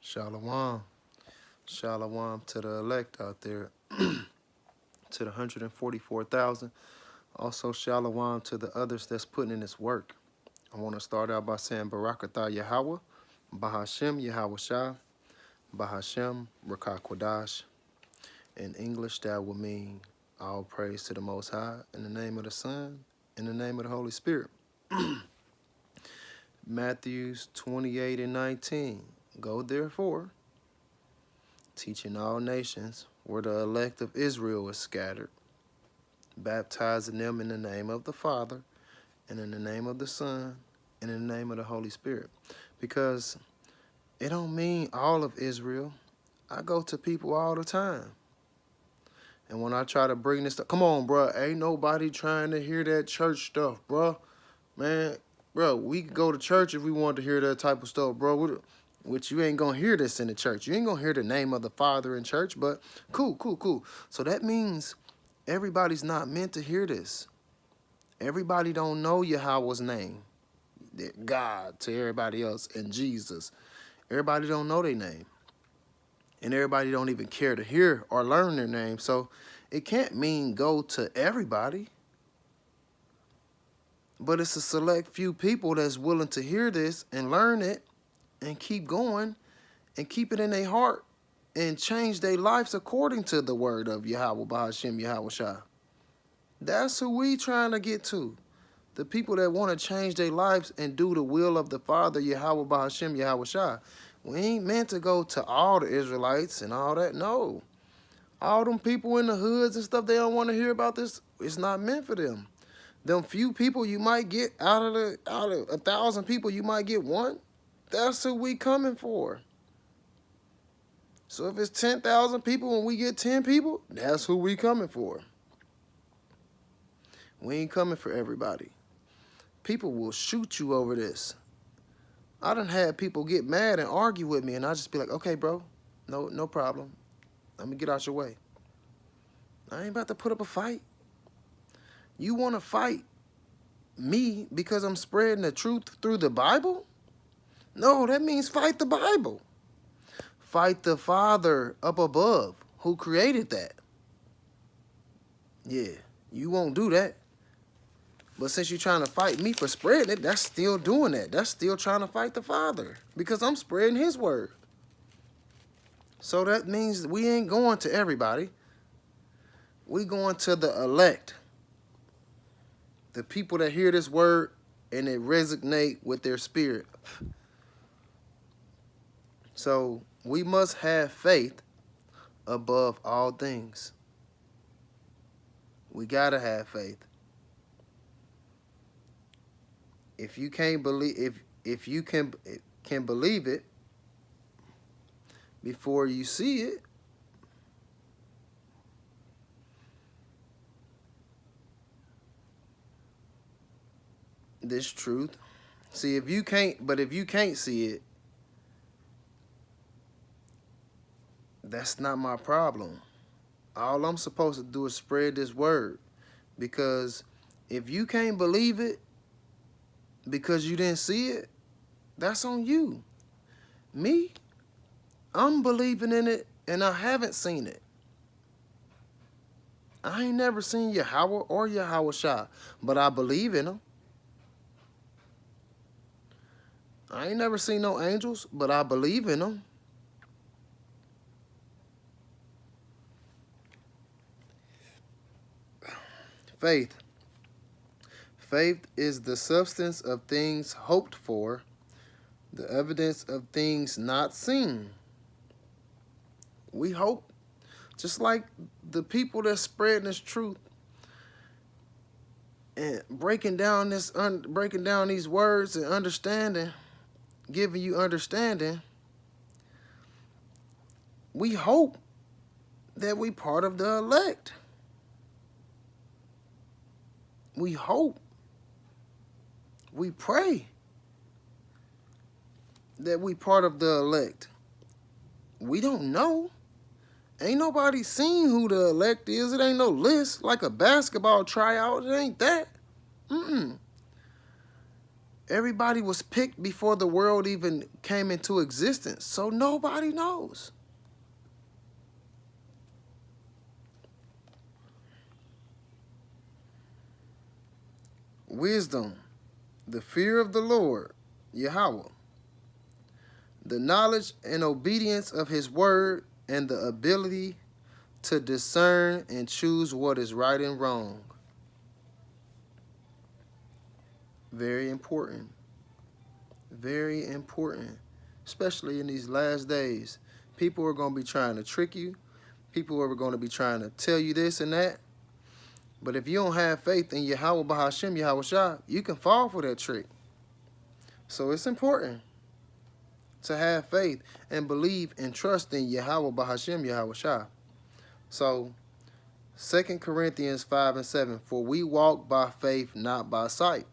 Shalom. Shalom to the elect out there, to the 144,000. Also, shalom to the others that's putting in this work. I want to start out by saying Barakatah Yahweh, Bahashem Yahweh Shah, Bahashem Rakah Kwadash. In English, that would mean all praise to the Most High, in the name of the Son, in the name of the Holy Spirit. Matthews 28 and 19. Go therefore, teaching all nations, where the elect of Israel is scattered, baptizing them in the name of the Father, and in the name of the Son, and in the name of the Holy Spirit. Because it don't mean all of Israel. I go to people all the time. And when I try to bring this stuff, come on, bro, ain't nobody trying to hear that church stuff, bro. Man, bro, we could go to church if we want to hear that type of stuff, bro. Which you ain't gonna hear this in the church. You ain't gonna hear the name of the Father in church, but cool. So that means everybody's not meant to hear this. Everybody don't know Yahweh's name. God to everybody else, and Jesus. Everybody don't know their name. And everybody don't even care to hear or learn their name. So it can't mean go to everybody. But it's a select few people that's willing to hear this and learn it and keep going and keep it in their heart and change their lives according to the word of Yahweh Bahashem Yahweh Shah. That's who we trying to get to. The people that want to change their lives and do the will of the Father Yahweh Bahashem Yahweh Shah. We ain't meant to go to all the Israelites and all that. No. All them people in the hoods and stuff, they don't want to hear about this. It's not meant for them. Them few people you might get out of 1,000 people, you might get one. That's who we coming for. So if it's 10,000 people and we get 10 people, that's who we coming for. We ain't coming for everybody. People will shoot you over this. I done had people get mad and argue with me, and I just be like, okay, bro, no problem. Let me get out your way. I ain't about to put up a fight. You want to fight me because I'm spreading the truth through the Bible? No, that means fight the Bible. Fight the Father up above who created that. Yeah, you won't do that. But since you're trying to fight me for spreading it, that's still doing that. That's still trying to fight the Father because I'm spreading his word. So that means we ain't going to everybody. We going to the elect. The people that hear this word and it resonate with their spirit. So we must have faith above all things. We gotta have faith. If you can't believe, if you can believe it before you see it, this truth. See, if you can't see it, that's not my problem. All I'm supposed to do is spread this word. Because if you can't believe it because you didn't see it, that's on you. Me, I'm believing in it and I haven't seen it. I ain't never seen Yahweh or Yahweh Shah, but I believe in him. I ain't never seen no angels, but I believe in them. Faith. Faith is the substance of things hoped for, the evidence of things not seen. We hope, just like the people that spreading this truth and breaking down these words and understanding, giving you understanding. We hope that we part of the elect. We hope. We pray that we part of the elect. We don't know. Ain't nobody seen who the elect is. It ain't no list like a basketball tryout. It ain't that. Everybody was picked before the world even came into existence. So nobody knows. Wisdom, the fear of the Lord, Yahweh, the knowledge and obedience of his word, and the ability to discern and choose what is right and wrong. Very important. Very important. Especially in these last days. People are going to be trying to trick you. People are going to be trying to tell you this and that. But if you don't have faith in Yahweh Bahashem, Yahweh Shah, you can fall for that trick. So it's important to have faith and believe and trust in Yahweh Bahashem, Yahweh Shah. So 2 Corinthians 5 and 7, for we walk by faith, not by sight.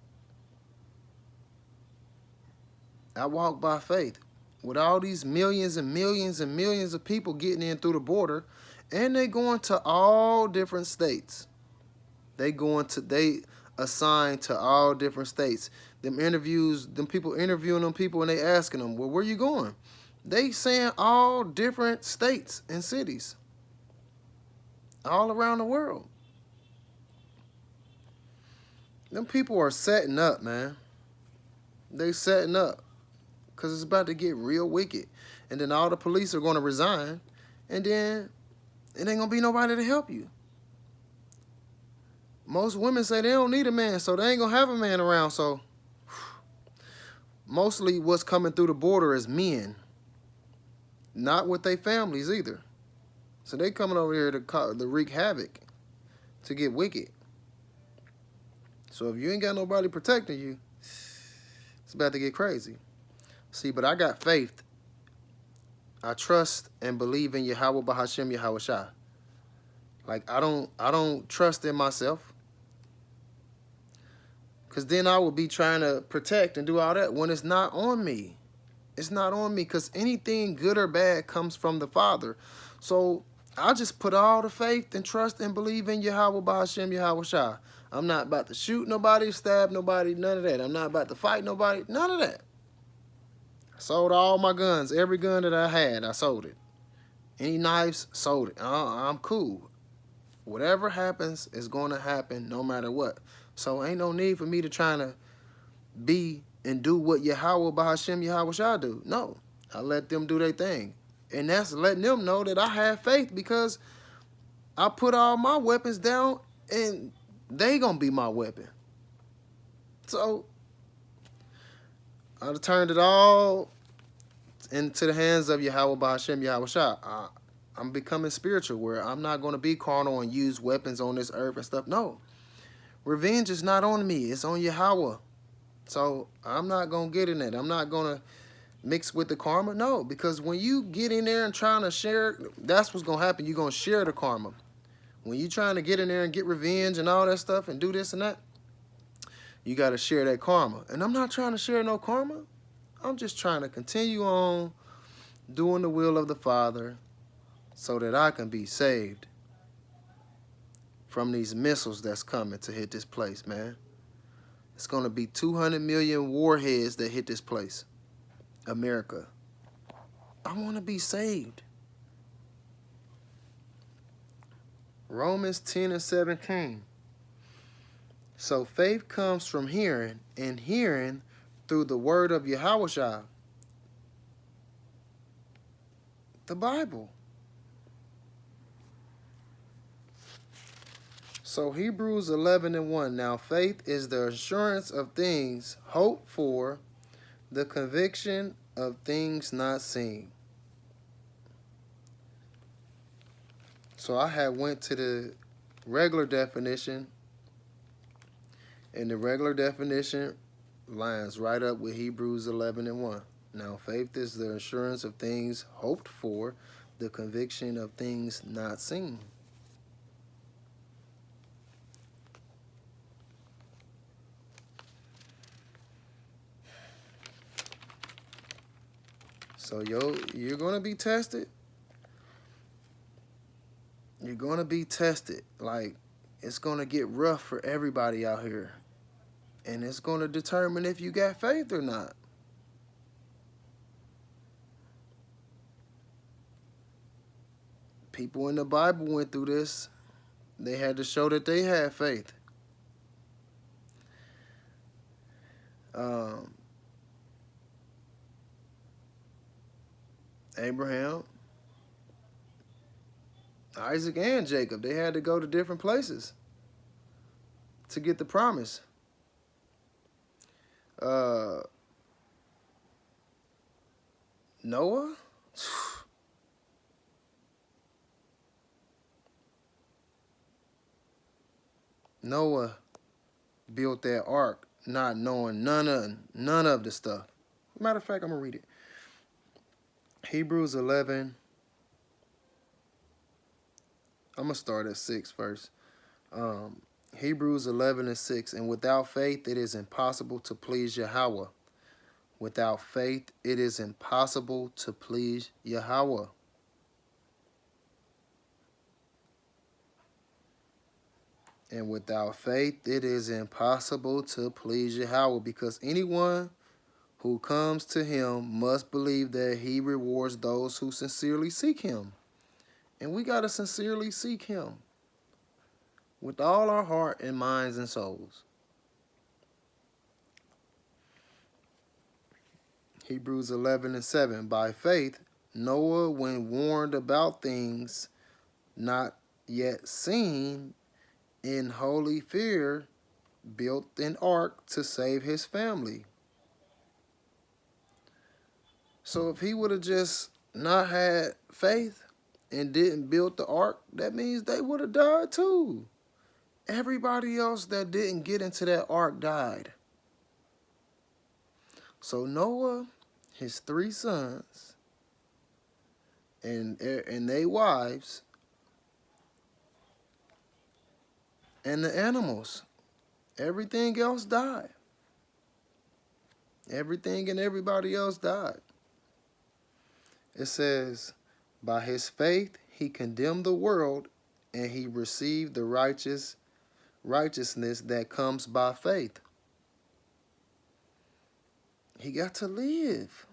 I walk by faith. With all these millions and millions and millions of people getting in through the border, and they going to all different states. They assigned to all different states. Them people interviewing them people, and they asking them, well, where you going? They saying all different states and cities. All around the world. Them people are setting up, man. They setting up. Because it's about to get real wicked. And then all the police are going to resign. And then it ain't going to be nobody to help you. Most women say they don't need a man, so they ain't going to have a man around. So mostly what's coming through the border is men. Not with their families either. So they coming over here to wreak havoc. To get wicked. So if you ain't got nobody protecting you, it's about to get crazy. See, but I got faith. I trust and believe in Yahweh Bahashem Yahweh Shah. Like I don't trust in myself. Cause then I will be trying to protect and do all that when it's not on me. It's not on me because anything good or bad comes from the Father. So I just put all the faith and trust and believe in Yahweh Bahashem Yahweh Shah. I'm not about to shoot nobody, stab nobody, none of that. I'm not about to fight nobody, none of that. Sold all my guns. Every gun that I had, I sold it. Any knives, sold it. I'm cool. Whatever happens is going to happen no matter what. So ain't no need for me to try to be and do what Yahweh Bahashem Yahweh Shah do. No. I let them do their thing. And that's letting them know that I have faith because I put all my weapons down and they going to be my weapon. So I turned it all into the hands of Yahweh Bahashem Yahweh Shah. I'm becoming spiritual where I'm not going to be carnal and use weapons on this earth and stuff. No. Revenge is not on me. It's on Yahweh. So I'm not going to get in that. I'm not going to mix with the karma. No, because when you get in there and trying to share, that's what's going to happen. You're going to share the karma. When you're trying to get in there and get revenge and all that stuff and do this and that, you got to share that karma. And I'm not trying to share no karma. I'm just trying to continue on doing the will of the Father so that I can be saved from these missiles that's coming to hit this place, man. It's going to be 200 million warheads that hit this place, America. I want to be saved. Romans 10 and 17. So faith comes from hearing, and hearing through the word of Yahweh Shah, the Bible. So Hebrews 11 and 1. Now faith is the assurance of things hoped for, the conviction of things not seen. So I had went to the regular definition, and the regular definition lines right up with Hebrews 11 and 1. Now faith is the assurance of things hoped for, the conviction of things not seen. So you're going to be tested. You're going to be tested. Like, it's going to get rough for everybody out here. And it's going to determine if you got faith or not. People in the Bible went through this. They had to show that they had faith. Abraham, Isaac, and Jacob, they had to go to different places to get the promise. Noah, Noah built that ark not knowing none of the stuff. Matter of fact, I'm gonna read it. Hebrews 11. I'm gonna start at 6 first. Hebrews 11:6. And without faith, it is impossible to please Yahweh. Without faith, it is impossible to please Yahweh. And without faith, it is impossible to please Yahweh, because anyone who comes to him must believe that he rewards those who sincerely seek him. And we got to sincerely seek him with all our heart and minds and souls. Hebrews 11:7. By faith, Noah, when warned about things not yet seen, in holy fear, built an ark to save his family. So if he would have just not had faith and didn't build the ark, that means they would have died too. Everybody else that didn't get into that ark died. So Noah, his 3 sons, and their wives, and the animals, everything else died. Everything and everybody else died. It says, by his faith he condemned the world, and he received the righteousness that comes by faith. He got to live.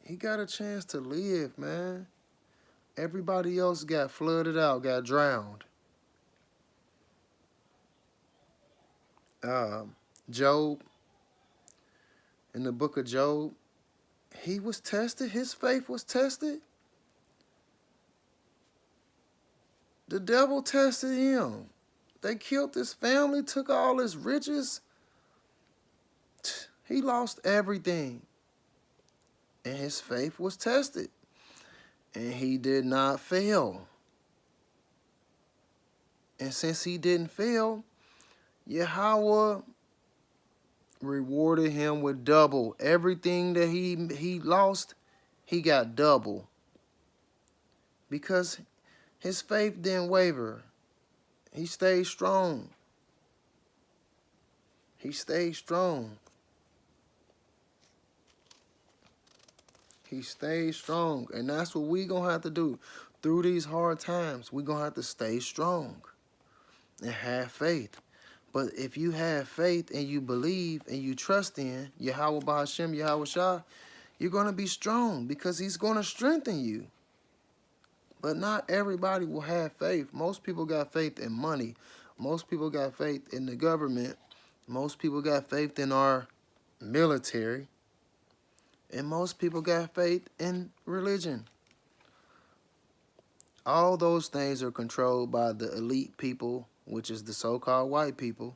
He got a chance to live, man. Everybody else got flooded out, got drowned. Job, in the book of Job, he was tested. His faith was tested. The devil tested him. They killed his family, took all his riches. He lost everything. And his faith was tested. And he did not fail. And since he didn't fail, Yahweh rewarded him with double. Everything that he lost, he got double. Because his faith didn't waver. He stayed strong. He stayed strong. He stayed strong. And that's what we going to have to do. Through these hard times, we're going to have to stay strong and have faith. But if you have faith and you believe and you trust in Yahweh B'Hashem, Yahweh Shah, you're going to be strong because he's going to strengthen you. But not everybody will have faith. Most people got faith in money. Most people got faith in the government. Most people got faith in our military. And most people got faith in religion. All those things are controlled by the elite people, which is the so-called white people.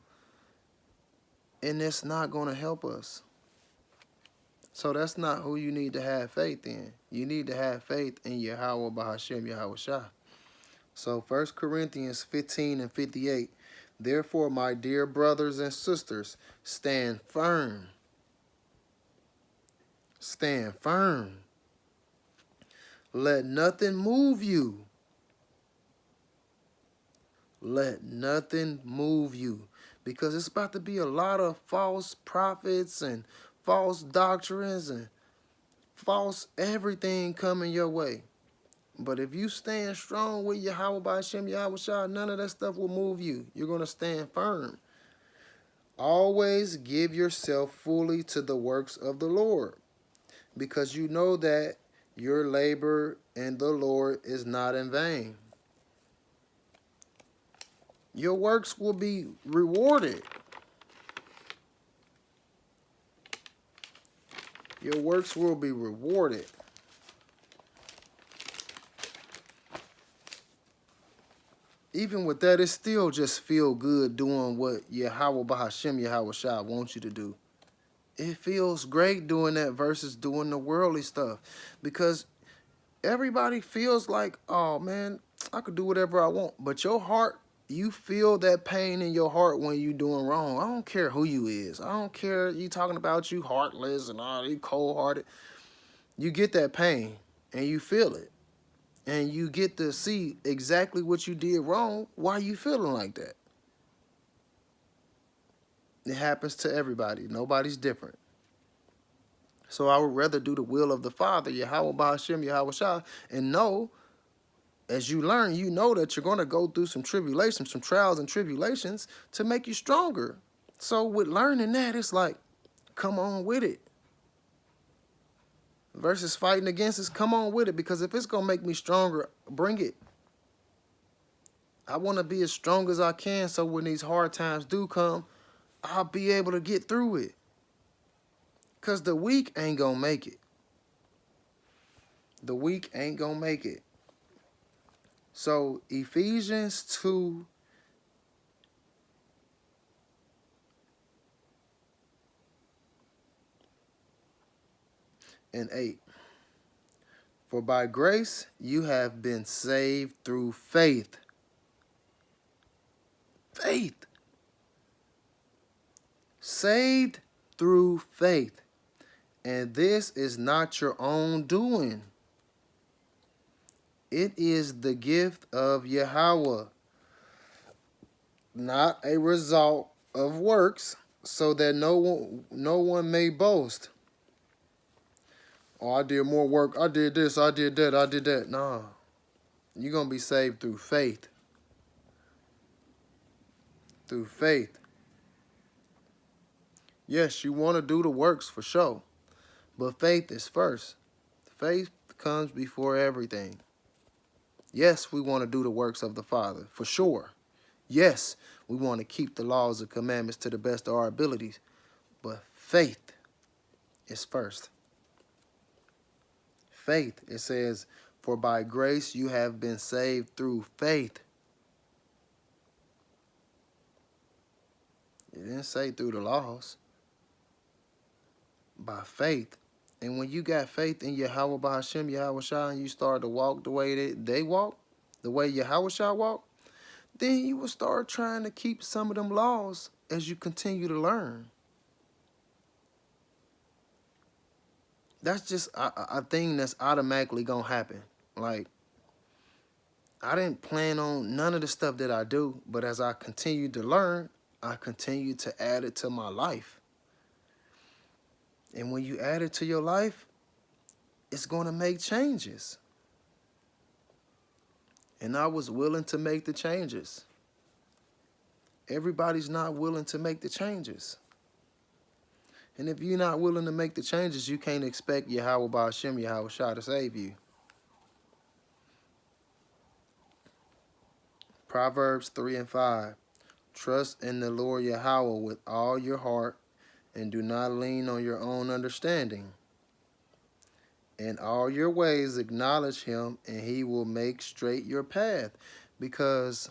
And it's not going to help us. So that's not who you need to have faith in. You need to have faith in Yahweh B'Hashem, Yahweh Shah. So 1 Corinthians 15:58. Therefore, my dear brothers and sisters, stand firm. Stand firm. Let nothing move you. Let nothing move you. Because it's about to be a lot of false prophets and false doctrines and false everything coming your way. But if you stand strong with Yahweh B'Hashem, Yahweh Shah, none of that stuff will move you. You're going to stand firm. Always give yourself fully to the works of the Lord, because you know that your labor in the Lord is not in vain. Your works will be rewarded. Your works will be rewarded. Even with that, it still just feel good doing what Yahweh Bahashem Yahweh Shai wants you to do. It feels great doing that versus doing the worldly stuff. Because everybody feels like, oh man, I could do whatever I want. But your heart, you feel that pain in your heart when you doing wrong. I don't care who you is. I don't care you talking about you heartless and all you cold-hearted. You get that pain and you feel it. And you get to see exactly what you did wrong. Why you feeling like that? It happens to everybody. Nobody's different. So I would rather do the will of the Father, Yahweh Bahashem, Yahweh Shai, and know, as you learn, you know that you're going to go through some tribulations, some trials and tribulations to make you stronger. So with learning that, it's like, come on with it. Versus fighting against it, come on with it. Because if it's going to make me stronger, bring it. I want to be as strong as I can so when these hard times do come, I'll be able to get through it. Because the weak ain't going to make it. The weak ain't going to make it. So Ephesians 2 and 8. For by grace you have been saved through faith. Faith. Saved through faith. And this is not your own doing. It is the gift of Yahweh, not a result of works, so that no one may boast. Oh, I did more work. I did this. I did that. I did that. Nah. You're going to be saved through faith. Through faith. Yes, you want to do the works for sure. But faith is first. Faith comes before everything. Yes, we want to do the works of the Father, for sure. Yes, we want to keep the laws and commandments to the best of our abilities. But faith is first. Faith, it says, for by grace you have been saved through faith. It didn't say through the laws. By faith. And when you got faith in Yahweh Bahashem, Yahweh Shai, and you start to walk the way they walk, the way Yahweh Shai walk, then you will start trying to keep some of them laws as you continue to learn. That's just a thing that's automatically going to happen. Like, I didn't plan on none of the stuff that I do, but as I continue to learn, I continue to add it to my life. And when you add it to your life, it's going to make changes. And I was willing to make the changes. Everybody's not willing to make the changes. And if you're not willing to make the changes, you can't expect Yahweh Bahashem, Yahweh Shai to save you. Proverbs 3 and 5. Trust in the Lord Yahweh with all your heart, and do not lean on your own understanding. In all your ways acknowledge him, and he will make straight your path. Because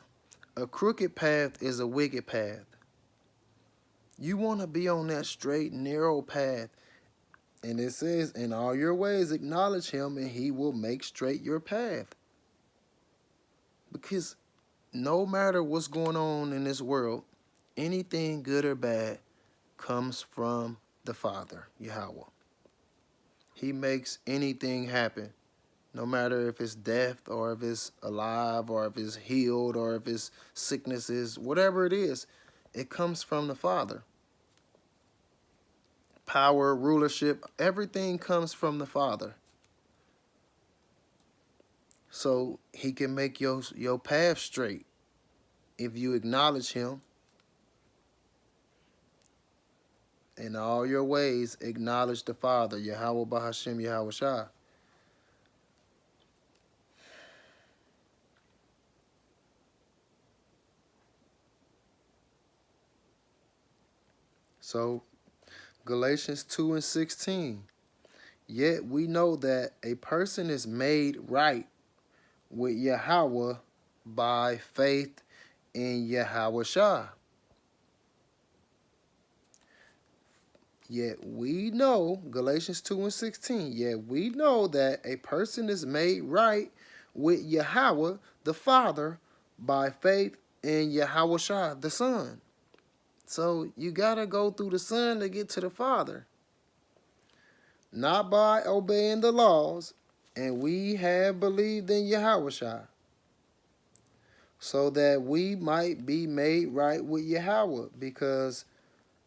a crooked path is a wicked path. You want to be on that straight, narrow path. And it says, in all your ways acknowledge him, and he will make straight your path. Because no matter what's going on in this world, anything good or bad comes from the Father, Yahweh. He makes anything happen, no matter if it's death or if it's alive or if it's healed or if it's sicknesses, whatever it is, it comes from the Father. Power, rulership, everything comes from the Father. So he can make your path straight if you acknowledge him. In all your ways, acknowledge the Father, Yahweh Bahashem Yahweh Shah. So, Galatians 2:16. Yet we know that a person is made right with Yahweh by faith in Yahweh Shah. Yet we know, Galatians 2:16, yet we know that a person is made right with Yahweh, the Father, by faith in Yahweh Shah, the Son. So you got to go through the Son to get to the Father. Not by obeying the laws, and we have believed in Yahweh Shah, so that we might be made right with Yahweh because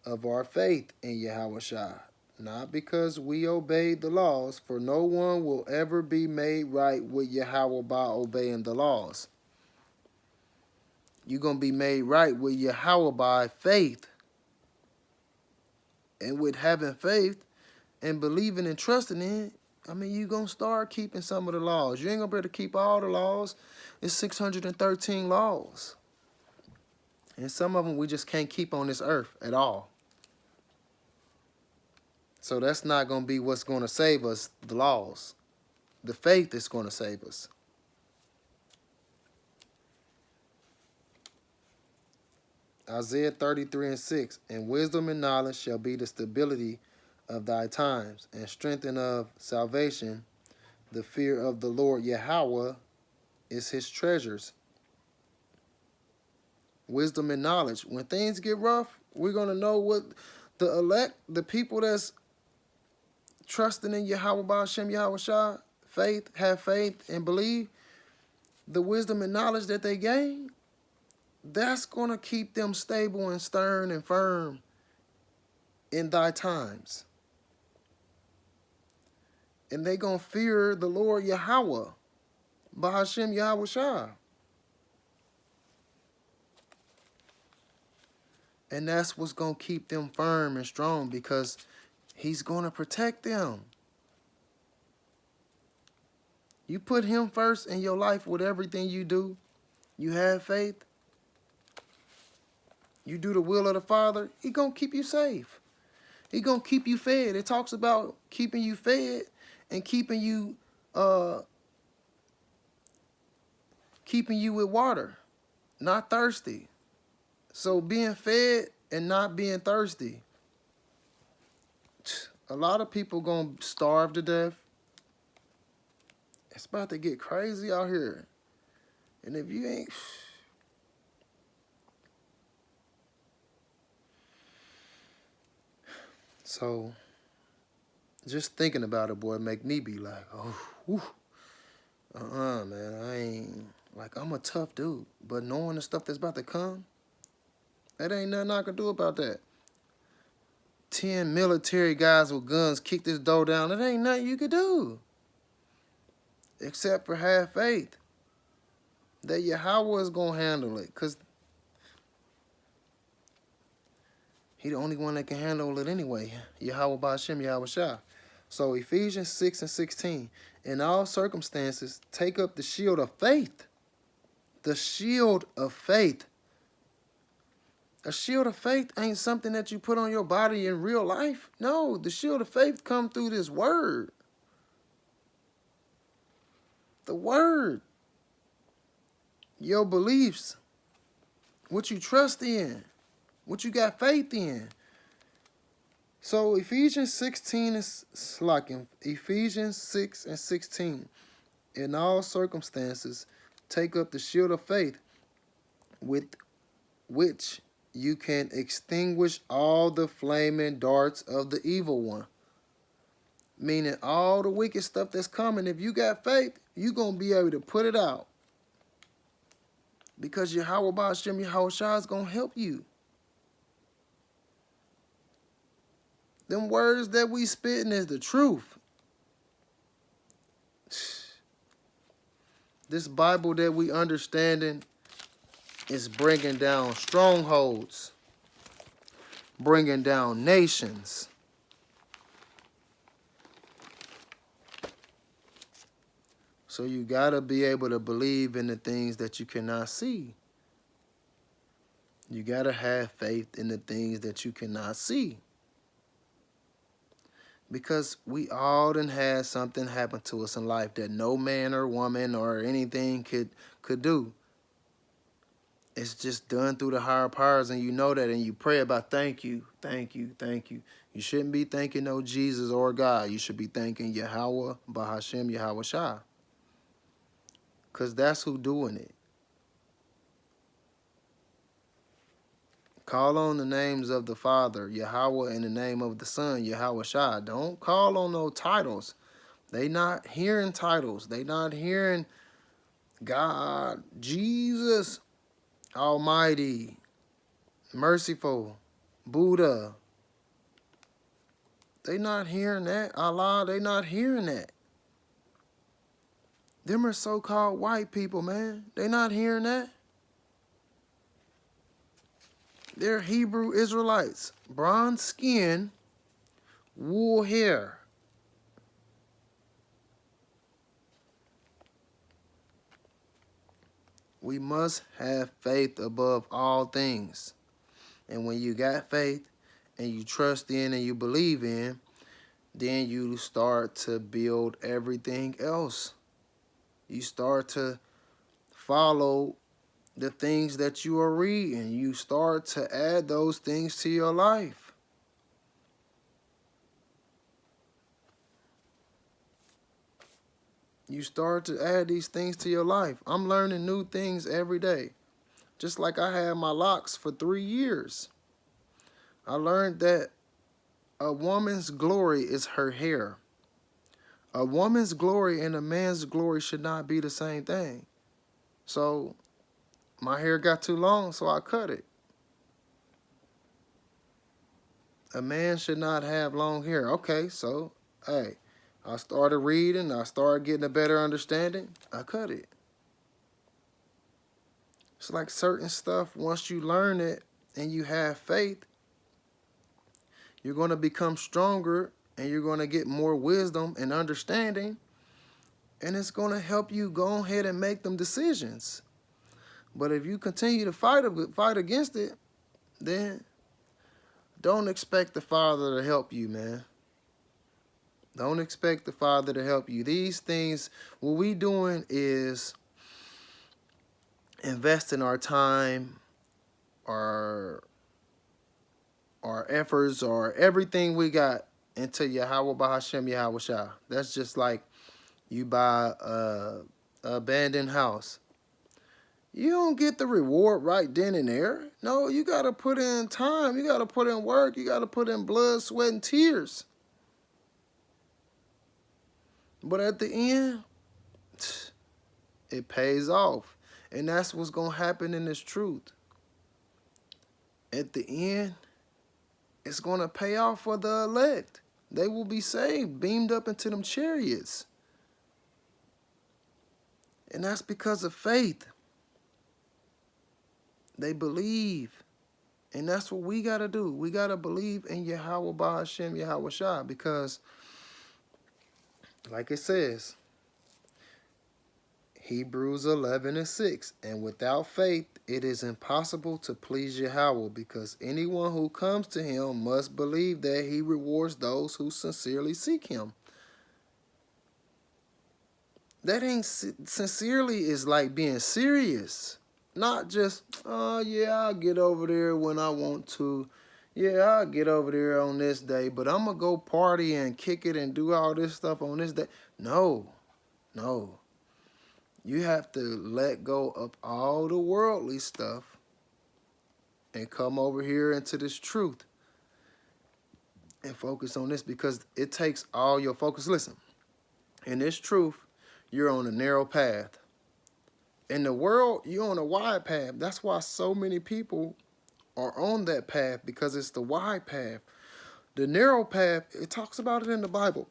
of our faith in Yahweh Shah, not because we obeyed the laws, for no one will ever be made right with Yahweh by obeying the laws. You're going to be made right with Yahweh by faith. And with having faith and believing and trusting in, you're going to start keeping some of the laws. You ain't going to be able to keep all the laws. It's 613 laws. And some of them we just can't keep on this earth at all. So that's not going to be what's going to save us, the laws. The faith is going to save us. Isaiah 33:6, and wisdom and knowledge shall be the stability of thy times, and strength of salvation. The fear of the Lord Yahweh is his treasures. Wisdom and knowledge. When things get rough, we're going to know what the elect, the people that's trusting in Yahweh Ba'ashem Yahweh Shah, have faith and believe, the wisdom and knowledge that they gain, that's going to keep them stable and stern and firm in thy times. And they going to fear the Lord Yahweh, Bahashem Yahweh Shah. And that's what's going to keep them firm and strong, because he's going to protect them. You put him first in your life with everything you do. You have faith. You do the will of the Father. He's going to keep you safe. He's going to keep you fed. It talks about keeping you fed and keeping you with water, not thirsty. So being fed and not being thirsty. A lot of people going to starve to death. It's about to get crazy out here. And if you ain't... So, just thinking about it, boy, make me be like, oh, whew. Man, I ain't... Like, I'm a tough dude. But knowing the stuff that's about to come, that ain't nothing I can do about that. 10 military guys with guns kick this door down. That ain't nothing you could do. Except for have faith that Yahweh is going to handle it. Because he the only one that can handle it anyway. Yahweh Ba'ashem Yahweh Shah. So Ephesians 6:16. In all circumstances, take up the shield of faith. The shield of faith. A shield of faith ain't something that you put on your body in real life. No, the shield of faith come through this word. The word. Your beliefs. What you trust in. What you got faith in. So Ephesians 16 is like Ephesians 6:16. In all circumstances, take up the shield of faith, with which you can extinguish all the flaming darts of the evil one. Meaning all the wicked stuff that's coming, if you got faith, you're going to be able to put it out. Because Yahweh Ba'ashem Yahweh Shah is going to help you. Them words that we spitting is the truth. This Bible that we understanding is bringing down strongholds. bringing down nations. So you got to be able to believe in the things that you cannot see. You got to have faith in the things that you cannot see. Because we all done had something happen to us in life that no man or woman or anything could do. It's just done through the higher powers, and you know that, and you pray about thank you, thank you, thank you. You shouldn't be thanking no Jesus or God. You should be thanking Yahweh, Bahashem, Yahweh Shah. Because that's who doing it. Call on the names of the Father, Yahweh, in the name of the Son, Yahweh Shah. Don't call on no titles. They not hearing titles. They not hearing God, Jesus, Almighty, Merciful, Buddha. They not hearing that. Allah, they not hearing that. Them are so-called white people, man. They not hearing that. They're Hebrew Israelites. Bronze skin, wool hair. We must have faith above all things. And when you got faith and you trust in and you believe in, then you start to build everything else. You start to follow the things that you are reading. You start to add those things to your life. You start to add these things to your life. I'm learning new things every day. Just like I had my locks for 3 years. I learned that a woman's glory is her hair. A woman's glory and a man's glory should not be the same thing. So my hair got too long, so I cut it. A man should not have long hair. Okay, so, hey, I started reading. I started getting a better understanding. I cut it. It's like certain stuff, once you learn it and you have faith, you're going to become stronger and you're going to get more wisdom and understanding. And it's going to help you go ahead and make them decisions. But if you continue to fight against it, then don't expect the Father to help you, man. Don't expect the Father to help you. These things, what we doing is investing our time, our efforts, or everything we got into Yahweh Bahashem Yahweh Shah. That's just like you buy a abandoned house. You don't get the reward right then and there. No, you got to put in time. You got to put in work. You got to put in blood, sweat, and tears. But at the end, it pays off. And that's what's going to happen in this truth. At the end, it's going to pay off for the elect. They will be saved, beamed up into them chariots. And that's because of faith. They believe. And that's what we got to do. We got to believe in Yahweh Bahashem Yahweh Shah. Because, like it says, Hebrews 11:6, and without faith it is impossible to please Yahweh, because anyone who comes to him must believe that he rewards those who sincerely seek him. That ain't sincerely is like being serious. Not just, oh yeah, I'll get over there when I want to. Yeah, I'll get over there on this day, but I'm going to go party and kick it and do all this stuff on this day. No, no. You have to let go of all the worldly stuff and come over here into this truth and focus on this, because it takes all your focus. Listen, in this truth, you're on a narrow path. In the world, you're on a wide path. That's why so many people are on that path, because it's the wide path. The narrow path, it talks about it in the Bible.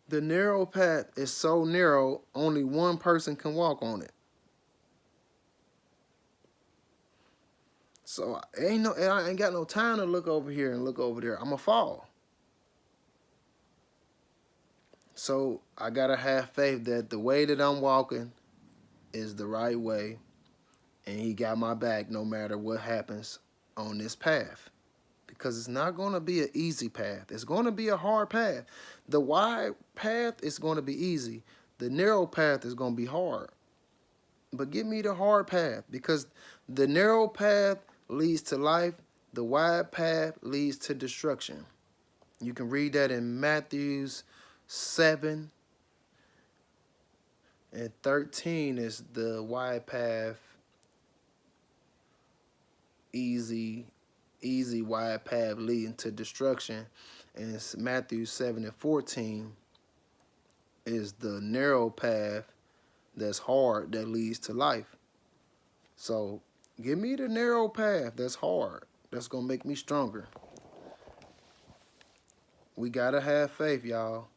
The narrow path is so narrow, only one person can walk on it. So I ain't got no time to look over here and look over there. I'ma fall. So I gotta have faith that the way that I'm walking is the right way, and he got my back no matter what happens on this path. Because it's not gonna be an easy path. It's gonna be a hard path. The wide path is gonna be easy. The narrow path is gonna be hard. But give me the hard path, because the narrow path leads to life. The wide path leads to destruction. You can read that in Matthew 7 and 13 is the wide path, easy wide path leading to destruction. And it's Matthew 7 and 14 is the narrow path that's hard that leads to life. So give me the narrow path that's hard. That's going to make me stronger. We got to have faith, y'all.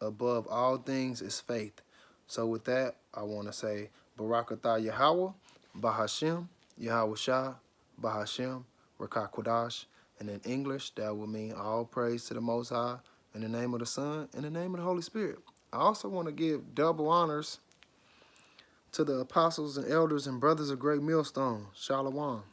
Above all things is faith. So with that, I want to say Barakatah Yahweh, Bahashem, Yahweh Shah, Bahashem, Rakah Kodash. And in English, that will mean all praise to the Most High, in the name of the Son, in the name of the Holy Spirit. I also want to give double honors to the apostles and elders and brothers of Great Millstone. Shalom.